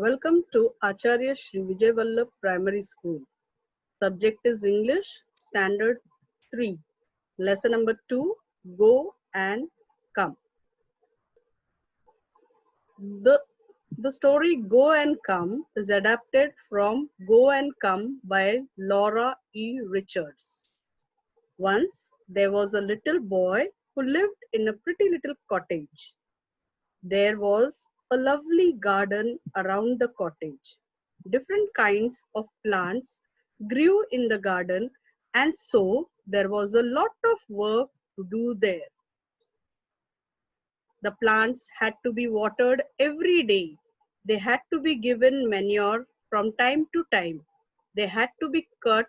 Welcome to Acharya Shri Vijay Vallabh Primary School. Subject is English, Standard 3. Lesson number 2, Go and Come. The, the story Go and Come is adapted from Go and Come by Laura E. Richards. Once there was a little boy who lived in a pretty little cottage. There was a lovely garden around the cottage. Different kinds of plants grew in the garden, and so there was a lot of work to do there. The plants had to be watered every day. They had to be given manure from time to time. They had to be cut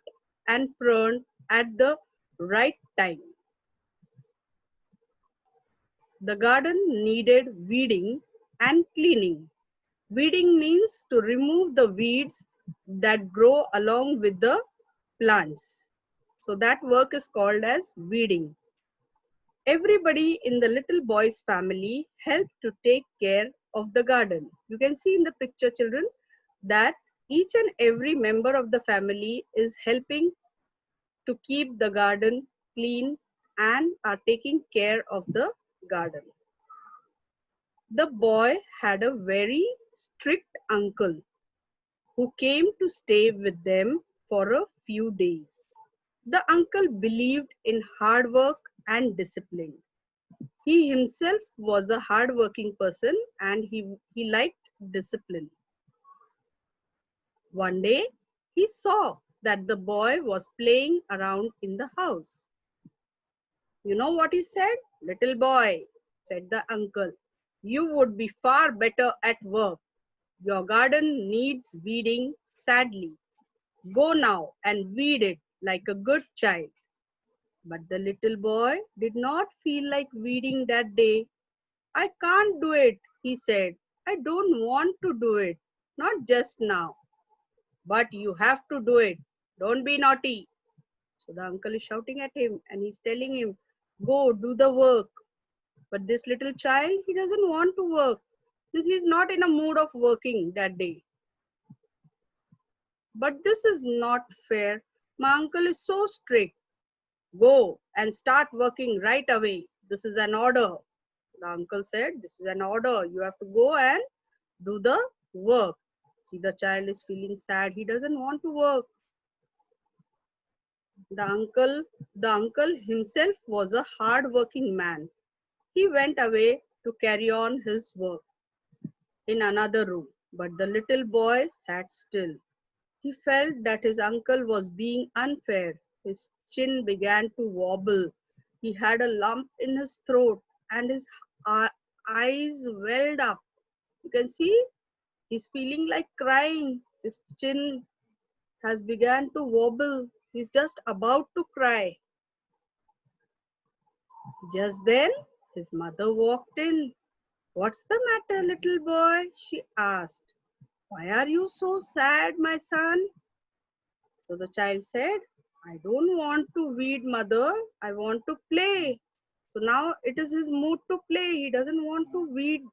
and pruned at the right time. The garden needed weeding and cleaning. Weeding means to remove the weeds that grow along with the plants. So that work is called as weeding. Everybody in the little boy's family helped to take care of the garden. You can see in the picture, children, that each and every member of the family is helping to keep the garden clean and are taking care of the garden. The boy had a very strict uncle who came to stay with them for a few days. The uncle believed in hard work and discipline. He himself was a hard-working person and he liked discipline. One day, he saw that the boy was playing around in the house. You know what he said? "Little boy," said the uncle, "you would be far better at work. Your garden needs weeding sadly. Go now and weed it like a good child." But the little boy did not feel like weeding that day. "I can't do it," he said. "I don't want to do it. Not just now." "But you have to do it. Don't be naughty." So the uncle is shouting at him and he's telling him, "Go do the work." But this little child, he doesn't want to work. He's not in a mood of working that day. "But this is not fair. My uncle is so strict. Go and start working right away. This is an order." The uncle said, "This is an order. You have to go and do the work." See, the child is feeling sad. He doesn't want to work. The uncle, the uncle himself was a hard-working man. He went away to carry on his work in another room. But the little boy sat still. He felt that his uncle was being unfair. His chin began to wobble. He had a lump in his throat and his eyes welled up. You can see he's feeling like crying. His chin has begun to wobble. He's just about to cry. Just then, his mother walked in. "What's the matter, little boy?" she asked. "Why are you so sad, my son?" So the child said, "I don't want to weed, mother. I want to play." So now it is his mood to play. He doesn't want to weed.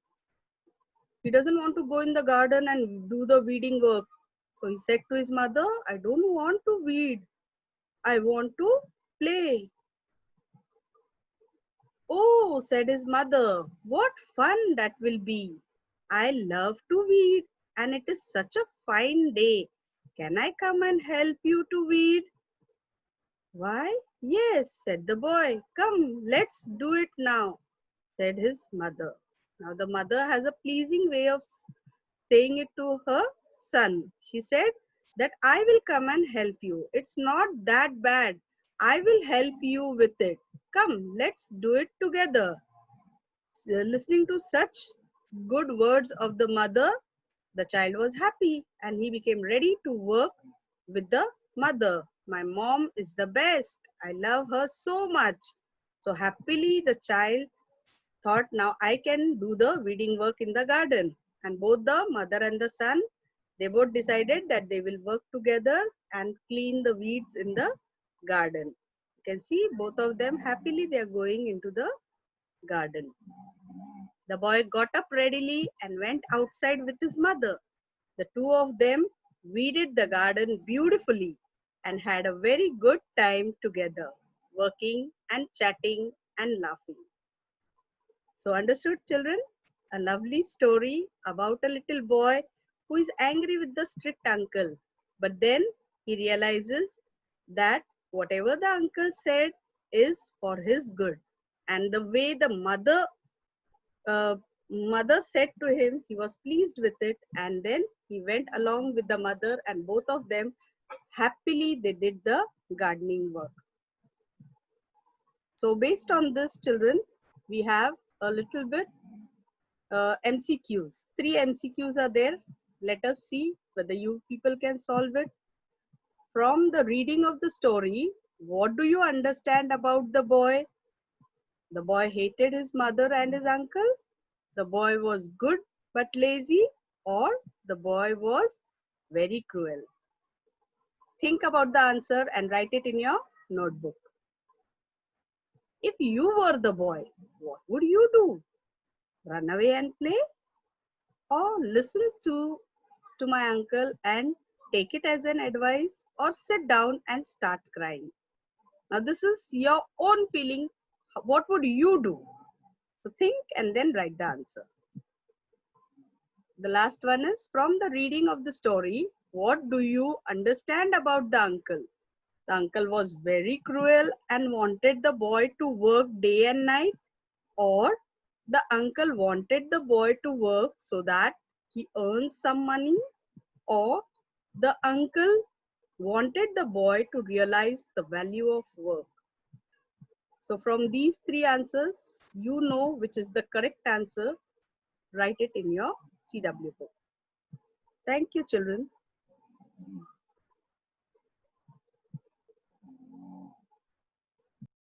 He doesn't want to go in the garden and do the weeding work. So he said to his mother, "I don't want to weed. I want to play." "Oh," said his mother, "what fun that will be. I love to weed and it is such a fine day. Can I come and help you to weed?" "Why, yes," said the boy. "Come, let's do it now," said his mother. Now the mother has a pleasing way of saying it to her son. She said that "I will come and help you. It's not that bad. I will help you with it. Come, let's do it together." Listening to such good words of the mother, the child was happy and he became ready to work with the mother. "My mom is the best. I love her so much." So happily the child thought, "Now I can do the weeding work in the garden." And both the mother and the son, they both decided that they will work together and clean the weeds in the garden. You can see both of them happily they are going into the garden. The boy got up readily and went outside with his mother. The two of them weeded the garden beautifully and had a very good time together, working and chatting and laughing. So, understood, children? A lovely story about a little boy who is angry with the strict uncle. But then he realizes that whatever the uncle said is for his good. And the way the uh, mother said to him, he was pleased with it. And then he went along with the mother, and both of them happily they did the gardening work. So based on this, children, we have a little bit MCQs. 3 MCQs are there. Let us see whether you people can solve it. From the reading of the story, what do you understand about the boy? The boy hated his mother and his uncle. The boy was good but lazy, or the boy was very cruel. Think about the answer and write it in your notebook. If you were the boy, what would you do? Run away and play? Or listen to my uncle and take it as an advice, or sit down and start crying? Now this is your own feeling. What would you do? So think and then write the answer. The last one is, from the reading of the story, what do you understand about the uncle? The uncle was very cruel and wanted the boy to work day and night, or the uncle wanted the boy to work so that he earns some money, or the uncle wanted the boy to realize the value of work. So from these 3 answers, you know which is the correct answer. Write it in your CW book. Thank you, children.